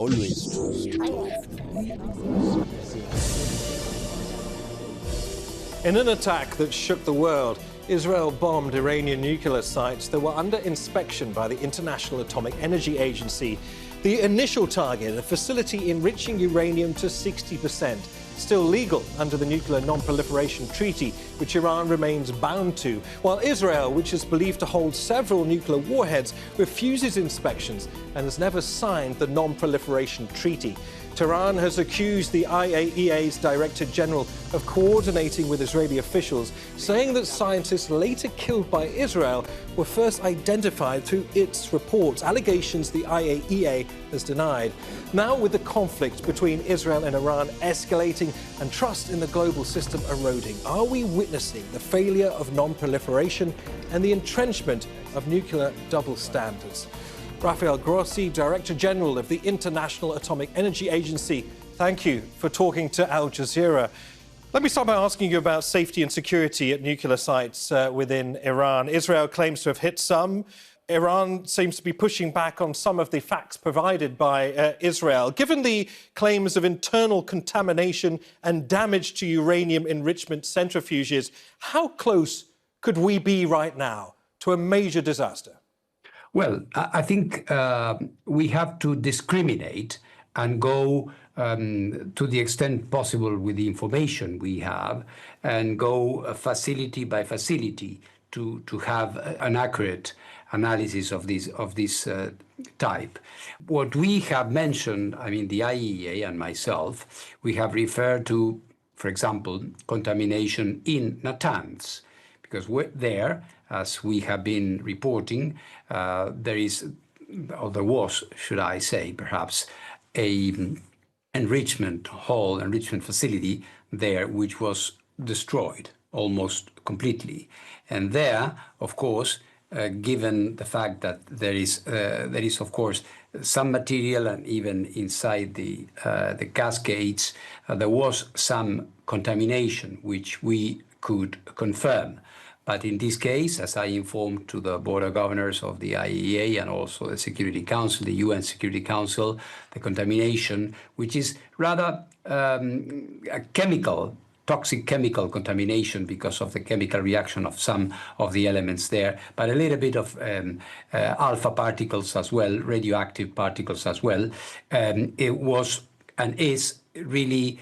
Always trust. In an attack that shook the world, Israel bombed Iranian nuclear sites that were under inspection by the International Atomic Energy Agency. The initial target, a facility enriching uranium to 60%, still legal under the Nuclear Non-Proliferation Treaty, which Iran remains bound to, while Israel, which is believed to hold several nuclear warheads, refuses inspections and has never signed the Non-Proliferation Treaty. Tehran has accused the IAEA's Director General of coordinating with Israeli officials, saying that scientists later killed by Israel were first identified through its reports, allegations the IAEA has denied. Now, with the conflict between Israel and Iran escalating and trust in the global system eroding, are we witnessing the failure of non-proliferation and the entrenchment of nuclear double standards? Rafael Grossi, Director General of the International Atomic Energy Agency, thank you for talking to Al Jazeera. Let me start by asking you about safety and security at nuclear sites within Iran. Israel claims to have hit some. Iran seems to be pushing back on some of the facts provided by Israel. Given the claims of internal contamination and damage to uranium enrichment centrifuges, how close could we be right now to a major disaster? Well, I think we have to discriminate and go to the extent possible with the information we have and go facility by facility to have an accurate analysis of this type. What we have mentioned, I mean, the IAEA and myself, we have referred to, for example, contamination in Natanz, because there, as we have been reporting, there was, should I say, perhaps, a enrichment facility there which was destroyed almost completely. And there, of course, given the fact that there is of course some material, and even inside the cascades, there was some contamination which we could confirm. But in this case, as I informed to the board of governors of the IAEA and also the Security Council, the UN Security Council, the contamination, which is rather a toxic chemical contamination because of the chemical reaction of some of the elements there, but a little bit of alpha particles as well, radioactive particles as well. It was and is really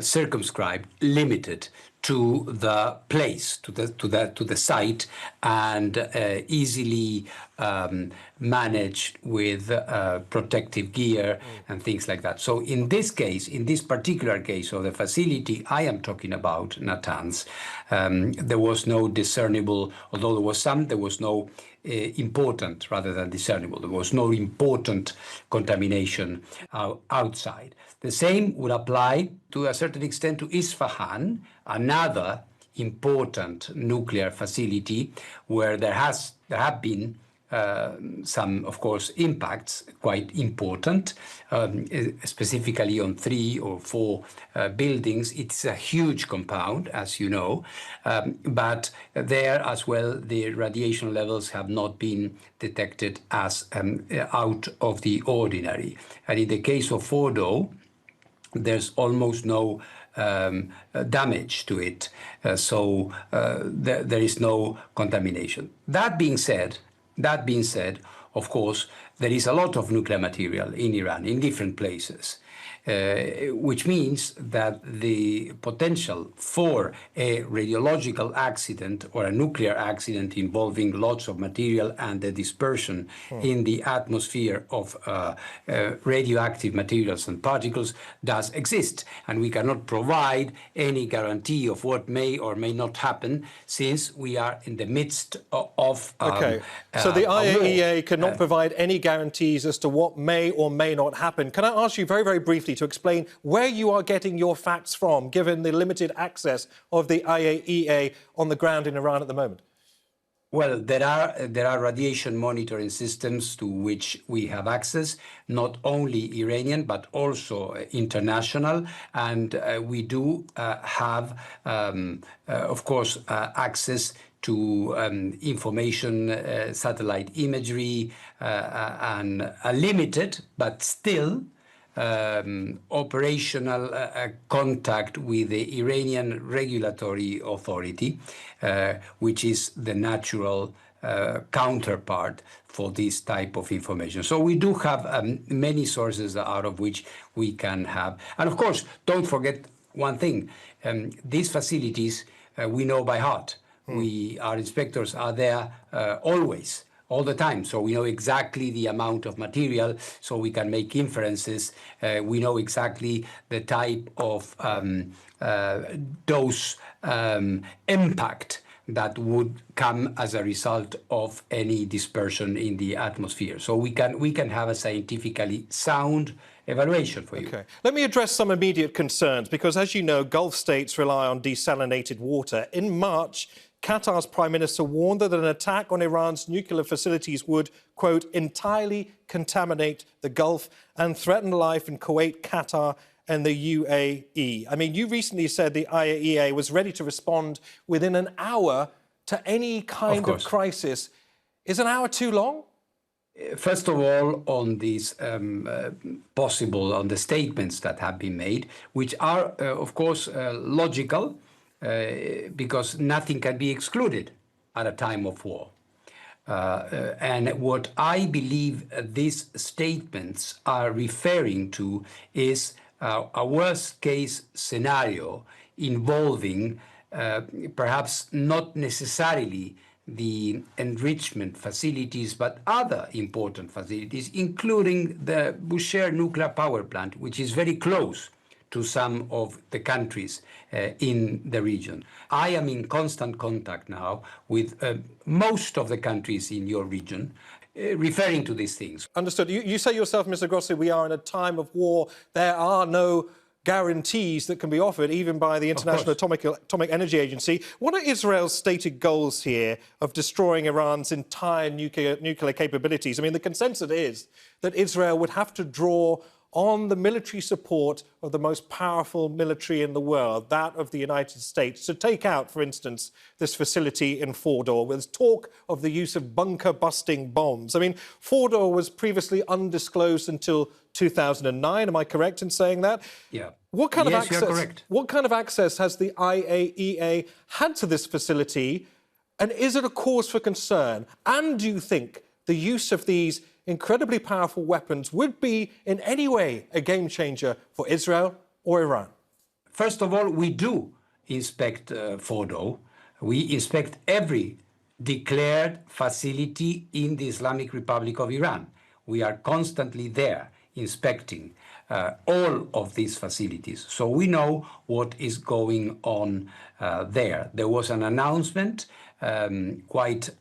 circumscribed, limited to the place, to the site, and easily managed with protective gear and things like that. So in this case, in this particular case of the facility I am talking about, Natanz, there was no discernible, although there was no important rather than discernible. There was no important contamination outside. The same would apply to a certain extent to Isfahan, another important nuclear facility where there have been some, of course, impacts, quite important, specifically on 3 or 4 buildings. It's a huge compound, as you know, but there as well, the radiation levels have not been detected as out of the ordinary. And in the case of Fordo, there's almost no damage to it, so there is no contamination. That being said, of course, there is a lot of nuclear material in Iran, in different places, which means that the potential for a radiological accident or a nuclear accident involving lots of material and the dispersion in the atmosphere of radioactive materials and particles does exist. And we cannot provide any guarantee of what may or may not happen, since we are in the midst of Okay, so the IAEA cannot provide any guarantees as to what may or may not happen. Can I ask you very, very briefly to explain where you are getting your facts from, given the limited access of the IAEA on the ground in Iran at the moment? Well, there are radiation monitoring systems to which we have access, not only Iranian, but also international. And we do have, of course, access to information, satellite imagery, and a limited, but still operational contact with the Iranian regulatory authority, which is the natural counterpart for this type of information. So we do have many sources out of which we can have. And of course, don't forget one thing. These facilities we know by heart. Our inspectors are there always, all the time. So we know exactly the amount of material, so we can make inferences. We know exactly the type of dose impact that would come as a result of any dispersion in the atmosphere. So we can have a scientifically sound evaluation for you. Okay. Let me address some immediate concerns, because as you know, Gulf states rely on desalinated water. In March, Qatar's Prime Minister warned that an attack on Iran's nuclear facilities would, quote, entirely contaminate the Gulf and threaten life in Kuwait, Qatar and the UAE. I mean, you recently said the IAEA was ready to respond within an hour to any kind of crisis. Is an hour too long? First of all, on these on the statements that have been made, which are, of course, logical, because nothing can be excluded at a time of war. And what I believe these statements are referring to is a worst-case scenario involving perhaps not necessarily the enrichment facilities, but other important facilities, including the Bushehr nuclear power plant, which is very close to some of the countries in the region. I am in constant contact now with most of the countries in your region, referring to these things. Understood. You say yourself, Mr. Grossi, we are in a time of war. There are no guarantees that can be offered, even by the International Atomic Energy Agency. What are Israel's stated goals here of destroying Iran's entire nuclear capabilities? I mean, the consensus is that Israel would have to draw on the military support of the most powerful military in the world, that of the United States, to take out, for instance, this facility in Fordow. There's talk of the use of bunker-busting bombs. I mean, Fordow was previously undisclosed until 2009. Am I correct in saying that? Yeah. What kind of yes, access? You're correct. What kind of access has the IAEA had to this facility, and is it a cause for concern? And do you think the use of these incredibly powerful weapons would be in any way a game changer for Israel or Iran? First of all, we do inspect Fordow. We inspect every declared facility in the Islamic Republic of Iran. We are constantly there inspecting all of these facilities. So we know what is going on there. There was an announcement quite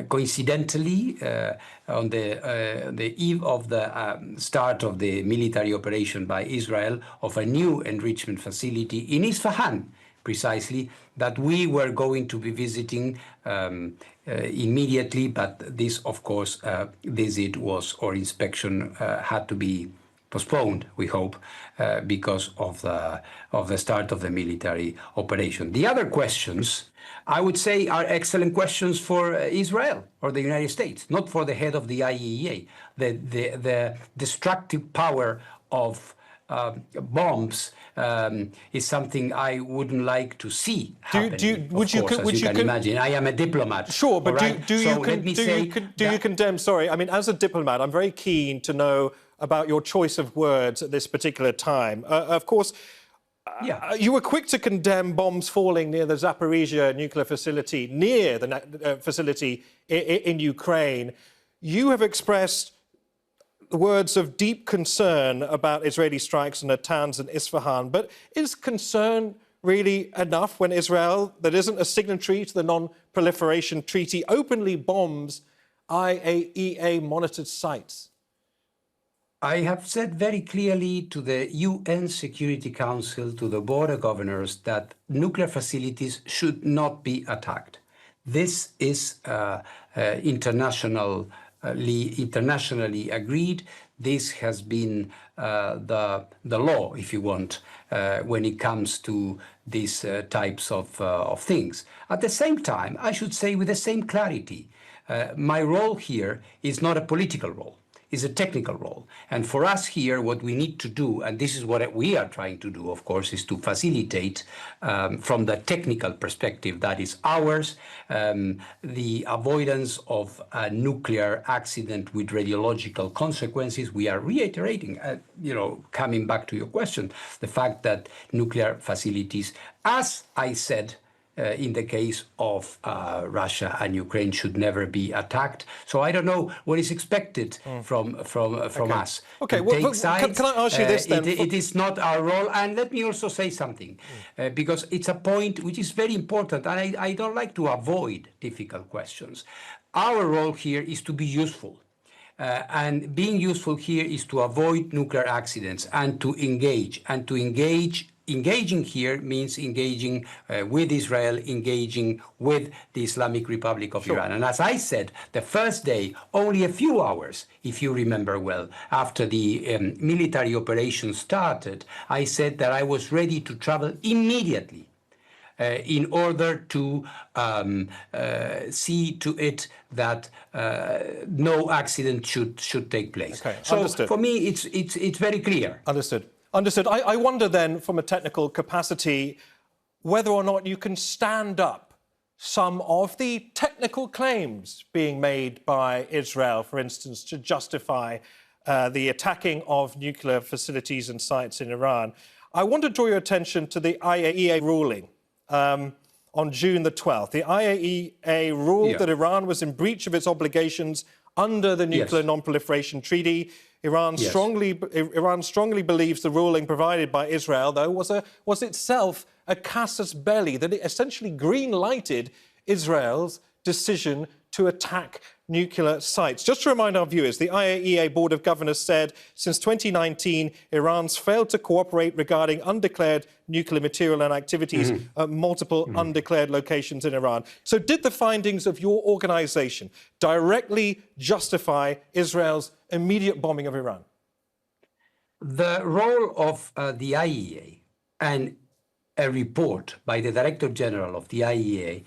coincidentally, on the eve of the start of the military operation by Israel of a new enrichment facility in Isfahan, precisely, that we were going to be visiting immediately, but this, of course, visit was, or inspection had to be postponed, we hope, because of the start of the military operation. The other questions, I would say, are excellent questions for Israel or the United States, not for the head of the IAEA. The destructive power of bombs is something I wouldn't like to see happening. As you can imagine, I am a diplomat. Sure, but do you condemn? Sorry, I mean, as a diplomat, I'm very keen to know about your choice of words at this particular time. Of course, you were quick to condemn bombs falling near the Zaporizhia nuclear facility, near the facility in Ukraine. You have expressed words of deep concern about Israeli strikes on Natanz and Isfahan, but is concern really enough when Israel, that isn't a signatory to the non-proliferation treaty, openly bombs IAEA-monitored sites? I have said very clearly to the UN Security Council, to the Board of Governors, that nuclear facilities should not be attacked. This is internationally agreed. This has been the law, if you want, when it comes to these types of things. At the same time, I should say with the same clarity, my role here is not a political role. is a technical role. And for us here, what we need to do, and this is what we are trying to do, of course, is to facilitate from the technical perspective that is ours, the avoidance of a nuclear accident with radiological consequences. We are reiterating, coming back to your question, the fact that nuclear facilities, as I said, in the case of Russia and Ukraine, should never be attacked. So I don't know what is expected from us. Okay, can I ask you this then? It is not our role. And let me also say something, because it's a point which is very important, and I don't like to avoid difficult questions. Our role here is to be useful. And being useful here is to avoid nuclear accidents and to engage. And to engaging here means engaging with Israel, engaging with the Islamic Republic of Iran. And as I said, the first day, only a few hours, if you remember well, after the military operation started, I said that I was ready to travel immediately in order to see to it that no accident should take place. Okay, so understood. For me, it's very clear. Understood. I wonder then, from a technical capacity, whether or not you can stand up some of the technical claims being made by Israel, for instance, to justify the attacking of nuclear facilities and sites in Iran. I want to draw your attention to the IAEA ruling on June the 12th. The IAEA ruled that Iran was in breach of its obligations under the Nuclear Non-Proliferation Treaty. Iran strongly believes the ruling provided by Israel, though, was itself a casus belli, that it essentially green-lighted Israel's decision to attack nuclear sites. Just to remind our viewers, the IAEA Board of Governors said since 2019, Iran's failed to cooperate regarding undeclared nuclear material and activities at multiple undeclared locations in Iran. So did the findings of your organization directly justify Israel's immediate bombing of Iran? The role of the IAEA and a report by the Director General of the IAEA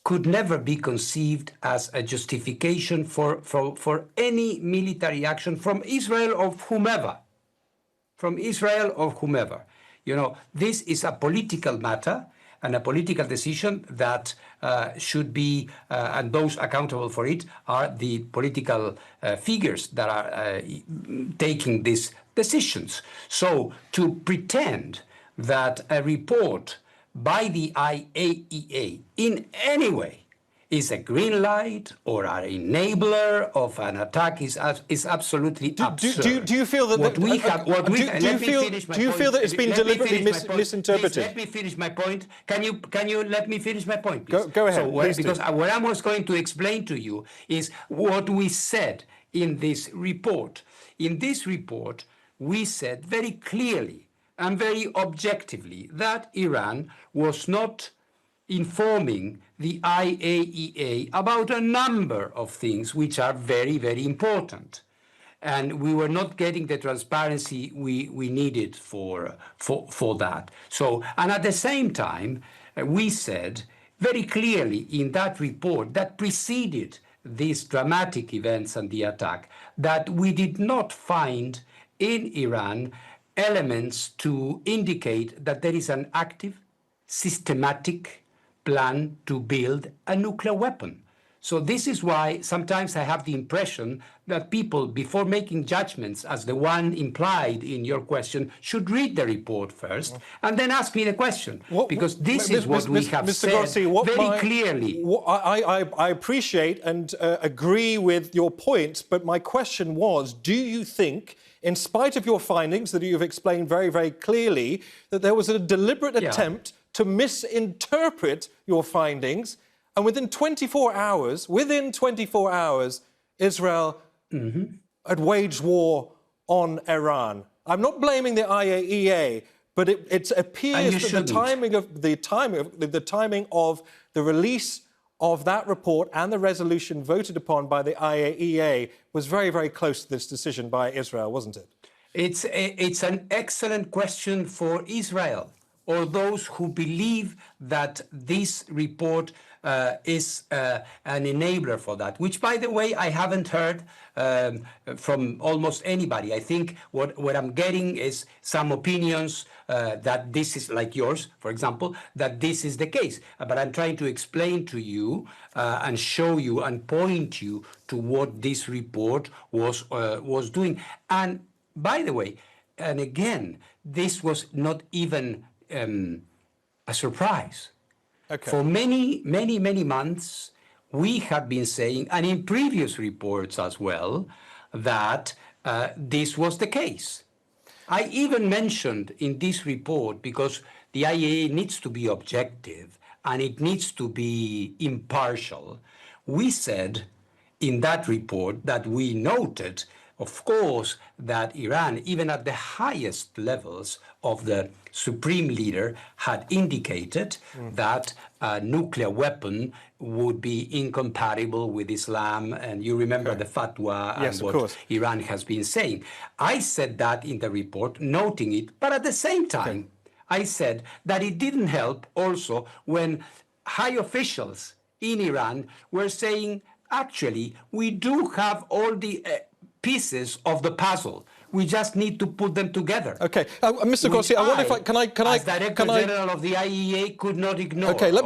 could never be conceived as a justification for any military action from Israel or whomever. From Israel or whomever. This is a political matter and a political decision that should be, and those accountable for it are the political figures that are taking these decisions. So to pretend that a report by the IAEA in any way is a green light or an enabler of an attack is absolutely absurd. Do you feel that it's been deliberately misinterpreted? Let me finish my point. Can you let me finish my point, please? Go ahead. Because what I was going to explain to you is what we said in this report. In this report, we said very clearly and very objectively that Iran was not informing the IAEA about a number of things which are very, very important. And we were not getting the transparency we needed for that. So, and at the same time, we said very clearly in that report that preceded these dramatic events and the attack that we did not find in Iran elements to indicate that there is an active, systematic plan to build a nuclear weapon. So this is why sometimes I have the impression that people, before making judgments as the one implied in your question, should read the report first and then ask me the question. Because this is what we have Mr. said Grossi, very clearly. I appreciate and agree with your point, but my question was, do you think, in spite of your findings that you've explained very, very clearly, that there was a deliberate attempt to misinterpret your findings, and within 24 hours, Israel had waged war on Iran? I'm not blaming the IAEA, but it appears that the timing of the release of that report and the resolution voted upon by the IAEA was very, very close to this decision by Israel, wasn't it? It's an excellent question for Israel, or those who believe that this report is an enabler for that, which, by the way, I haven't heard from almost anybody. I think what I'm getting is some opinions that this is, like yours, for example, that this is the case. But I'm trying to explain to you and show you and point you to what this report was doing. And by the way, and again, this was not even a surprise. Okay. For many months, we have been saying, and in previous reports as well, that this was the case. I even mentioned in this report, because the IAEA needs to be objective and it needs to be impartial, we said in that report that we noted, of course, that Iran, even at the highest levels of the supreme leader, had indicated that a nuclear weapon would be incompatible with Islam. And you remember the fatwa Yes, and what Iran has been saying. I said that in the report, noting it, but at the same time, I said that it didn't help also when high officials in Iran were saying, actually, we do have all the pieces of the puzzle. We just need to put them together. Okay, Mr. Grossi, I wonder if as Director General of the IAEA, could not ignore. Okay, let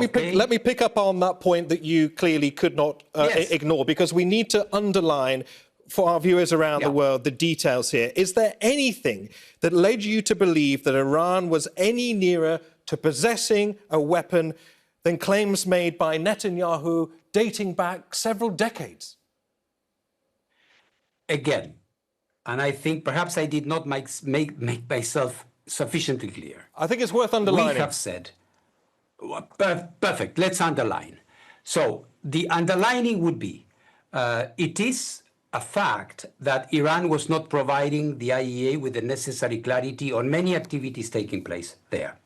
me pick up on that point that you clearly could not ignore, because we need to underline for our viewers around the world the details here. Is there anything that led you to believe that Iran was any nearer to possessing a weapon than claims made by Netanyahu dating back several decades? Again, and I think perhaps I did not make myself sufficiently clear. I think it's worth underlining. We have said, perfect, let's underline. So the underlining would be, it is a fact that Iran was not providing the IAEA with the necessary clarity on many activities taking place there.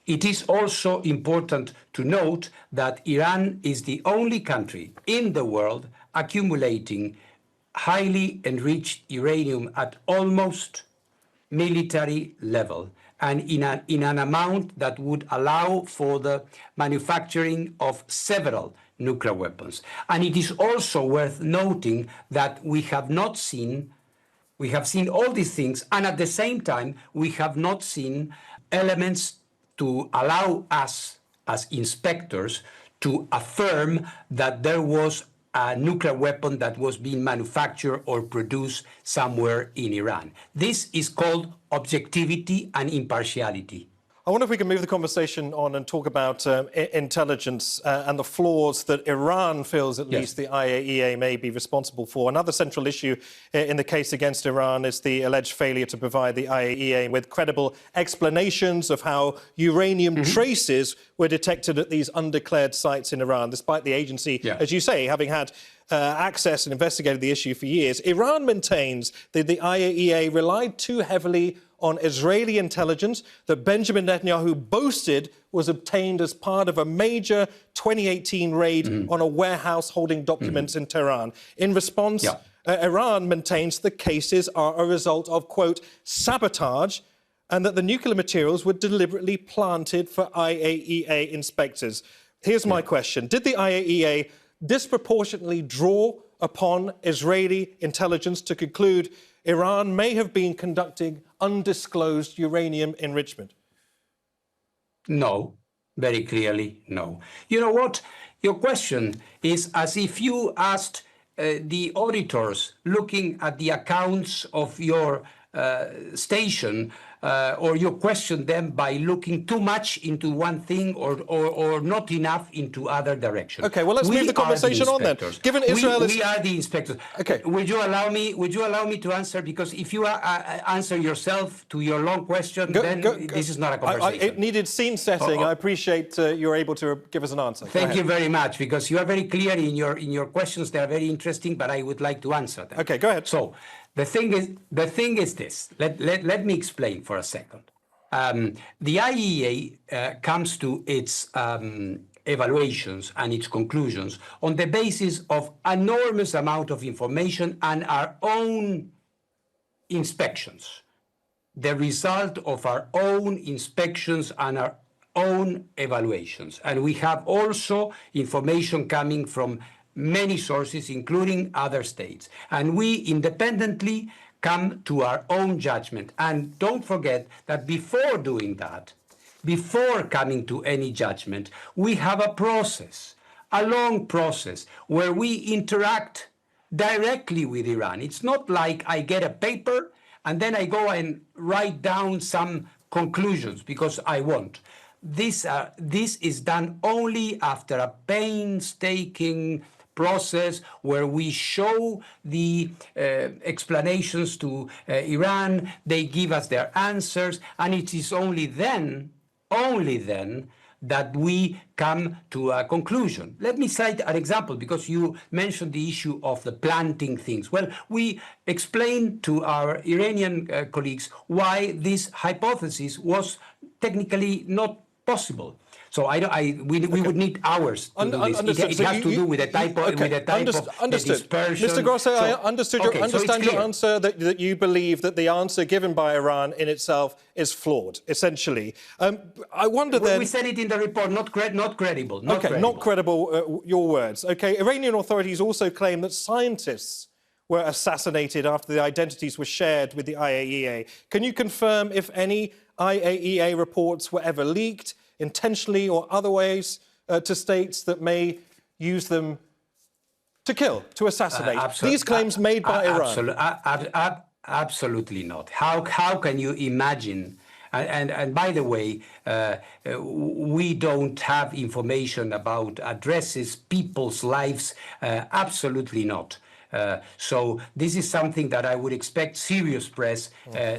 It is also important to note that Iran is the only country in the world accumulating highly enriched uranium at almost military level, and in an amount that would allow for the manufacturing of several nuclear weapons. And it is also worth noting that we have seen all these things, and at the same time, we have not seen elements to allow us as inspectors to affirm that there was a nuclear weapon that was being manufactured or produced somewhere in Iran. This is called objectivity and impartiality. I wonder if we can move the conversation on and talk about intelligence and the flaws that Iran feels at least the IAEA may be responsible for. Another central issue in the case against Iran is the alleged failure to provide the IAEA with credible explanations of how uranium traces were detected at these undeclared sites in Iran, despite the agency, as you say, having had access and investigated the issue for years. Iran maintains that the IAEA relied too heavily on Israeli intelligence that Benjamin Netanyahu boasted was obtained as part of a major 2018 raid on a warehouse holding documents in Tehran. In response, Iran maintains the cases are a result of, quote, sabotage, and that the nuclear materials were deliberately planted for IAEA inspectors. Here's my question. Did the IAEA disproportionately draw upon Israeli intelligence to conclude Iran may have been conducting undisclosed uranium enrichment? No, very clearly, no. You know what? Your question is as if you asked the auditors looking at the accounts of your station, or you questioned them by looking too much into one thing or not enough into other directions. Okay, well, let's move the conversation on then. Given Israel we are the inspectors. Okay. Would you allow me to answer? Because if you answer yourself to your long question, this is not a conversation. It needed scene setting. I appreciate you're able to give us an answer. Thank you very much, because you are very clear in your questions. They are very interesting, but I would like to answer them. Okay, go ahead. So the thing is this. Let me explain for a second. The IAEA comes to its evaluations and its conclusions on the basis of enormous amount of information and our own inspections. The result of our own inspections and our own evaluations. And we have also information coming from many sources, including other states. And we independently come to our own judgment. And don't forget that before doing that, before coming to any judgment, we have a process, a long process, where we interact directly with Iran. It's not like I get a paper and then I go and write down some conclusions because I want. This is done only after a painstaking process where we show the explanations to Iran, they give us their answers, and it is only then that we come to a conclusion. Let me cite an example, because you mentioned the issue of the planting things. Well, we explained to our Iranian colleagues why this hypothesis was technically not possible. So we would need hours to do this. It has to do with the type of dispersion. Mr. Grossi, I understand your answer that you believe that the answer given by Iran in itself is flawed, essentially. I wonder then... We said it in the report, not credible. Not credible, your words. Okay, Iranian authorities also claim that scientists were assassinated after the identities were shared with the IAEA. Can you confirm if any IAEA reports were ever leaked, intentionally or other ways, to states that may use them to kill, to assassinate? These claims made by Iran. Absolutely not. How can you imagine? And by the way, we don't have information about addresses, people's lives. Absolutely not. So this is something that I would expect serious press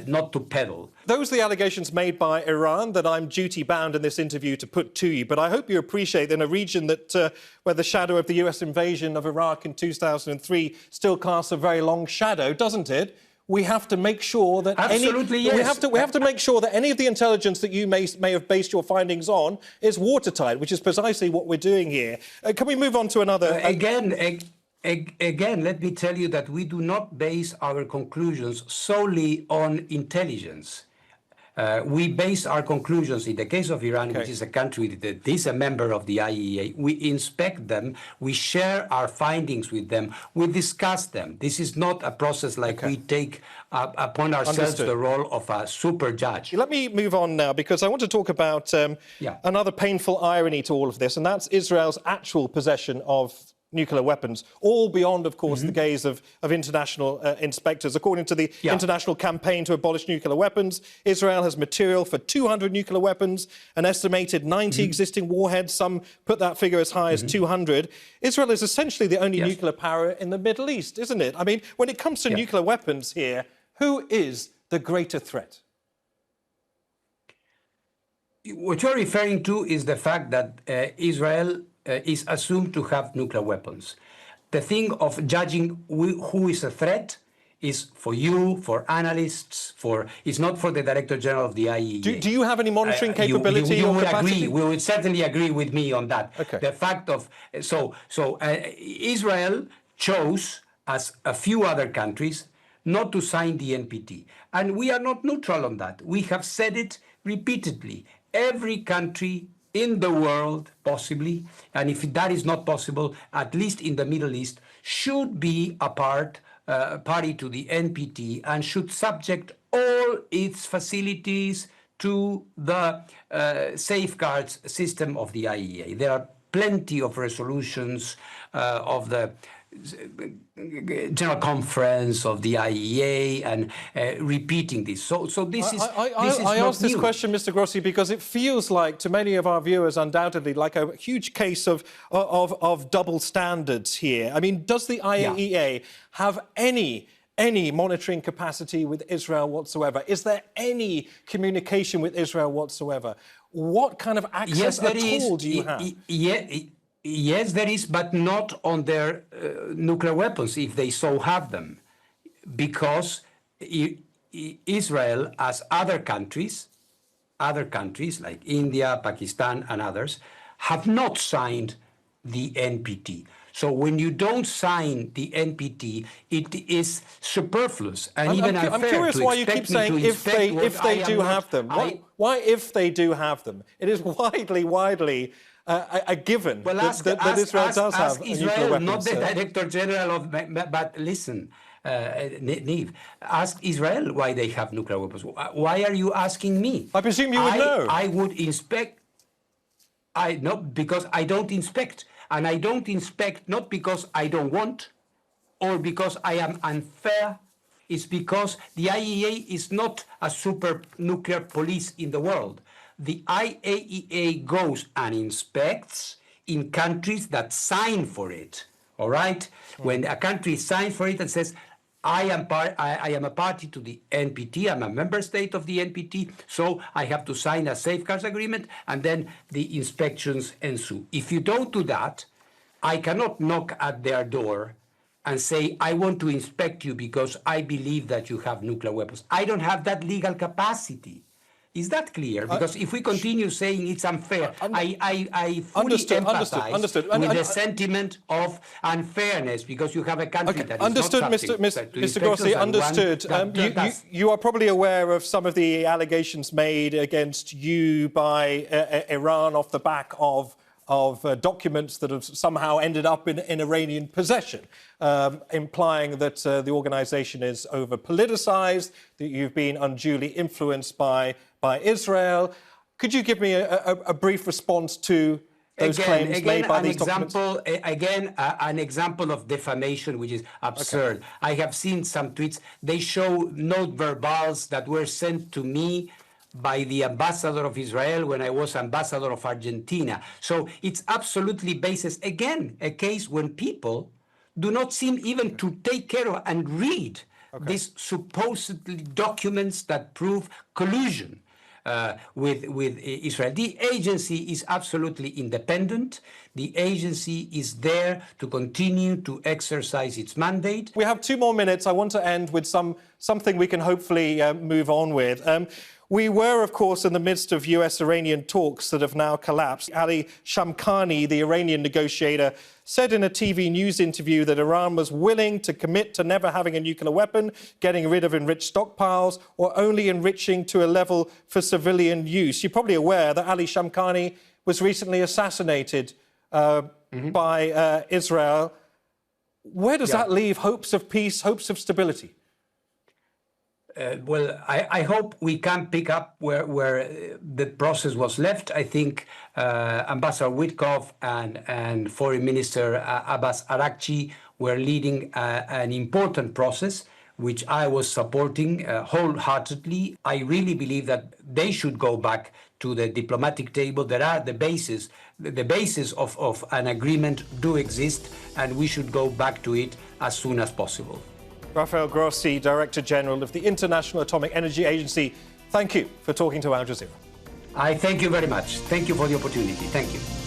not to peddle. Those are the allegations made by Iran that I'm duty-bound in this interview to put to you. But I hope you appreciate that in a region that where the shadow of the US invasion of Iraq in 2003 still casts a very long shadow, doesn't it? We have to make sure that we have to make sure that any of the intelligence that you may have based your findings on is watertight, which is precisely what we're doing here. Can we move on to another? Again, let me tell you that we do not base our conclusions solely on intelligence. We base our conclusions, in the case of Iran, which is a country that is a member of the IAEA, we inspect them, we share our findings with them, we discuss them. This is not a process like we take upon ourselves the role of a super judge. Let me move on now, because I want to talk about another painful irony to all of this, and that's Israel's actual possession of nuclear weapons, all beyond, of course, the gaze of international inspectors. According to the International Campaign to Abolish Nuclear Weapons, Israel has material for 200 nuclear weapons, an estimated 90 existing warheads. Some put that figure as high as 200. Israel is essentially the only nuclear power in the Middle East, isn't it? I mean, when it comes to nuclear weapons here, who is the greater threat? What you're referring to is the fact that Israel is assumed to have nuclear weapons. The thing of judging who is a threat is for you, for analysts, it's not for the Director General of the IAEA. Do you have any monitoring capability you or would capacity? agree, we would certainly agree with me on that. Okay. The fact of, Israel chose, as a few other countries, not to sign the NPT. And we are not neutral on that. We have said it repeatedly. Every country in the world, possibly, and if that is not possible, at least in the Middle East, should be a party to the NPT and should subject all its facilities to the safeguards system of the IAEA. There are plenty of resolutions of the General Conference of the IAEA and repeating this. So this is I asked this question, Mr. Grossi, because it feels like, to many of our viewers, undoubtedly, like a huge case of double standards here. I mean, does the IAEA have any monitoring capacity with Israel whatsoever? Is there any communication with Israel whatsoever? What kind of access at all do you have? Yes, there is, but not on their nuclear weapons, if they so have them. Because Israel, as other countries like India, Pakistan, and others, have not signed the NPT. So when you don't sign the NPT, it is superfluous and even unfair. I'm curious why you keep saying if they do have them. Why if they do have them? It is widely a given that Israel does have nuclear weapons. Not the Director General of, but listen, Niamh, ask Israel why they have nuclear weapons. Why are you asking me? I presume you would know. I would inspect. No, because I don't inspect. And I don't inspect not because I don't want or because I am unfair. It's because the IAEA is not a super nuclear police in the world. The IAEA goes and inspects in countries that sign for it. All right? When a country signs for it and says, I am a party to the NPT, I'm a member state of the NPT, so I have to sign a safeguards agreement, and then the inspections ensue. If you don't do that, I cannot knock at their door and say, I want to inspect you because I believe that you have nuclear weapons. I don't have that legal capacity. Is that clear? Because if we continue saying it's unfair, I fully empathize with the sentiment of unfairness because you have a country that is understood, not Mr. Grossi, understood. You are probably aware of some of the allegations made against you by Iran off the back of documents that have somehow ended up in Iranian possession, implying that the organisation is over-politicised, that you've been unduly influenced by Israel. Could you give me a brief response to those claims made by these documents? An example of defamation, which is absurd. Okay. I have seen some tweets. They show note verbals that were sent to me by the ambassador of Israel when I was ambassador of Argentina. So it's absolutely baseless. Again, a case when people do not seem even to take care of and read these supposedly documents that prove collusion with Israel. The agency is absolutely independent. The agency is there to continue to exercise its mandate. We have 2 more minutes. I want to end with something we can hopefully move on with. We were, of course, in the midst of US-Iranian talks that have now collapsed. Ali Shamkhani, the Iranian negotiator, said in a TV news interview that Iran was willing to commit to never having a nuclear weapon, getting rid of enriched stockpiles, or only enriching to a level for civilian use. You're probably aware that Ali Shamkhani was recently assassinated by Israel. Where does that leave hopes of peace, hopes of stability? Well, I hope we can pick up where the process was left. I think Ambassador Witkoff and Foreign Minister Abbas Araghchi were leading an important process, which I was supporting wholeheartedly. I really believe that they should go back to the diplomatic table. There are the basis of an agreement do exist, and we should go back to it as soon as possible. Rafael Grossi, Director General of the International Atomic Energy Agency, thank you for talking to Al Jazeera. I thank you very much. Thank you for the opportunity. Thank you.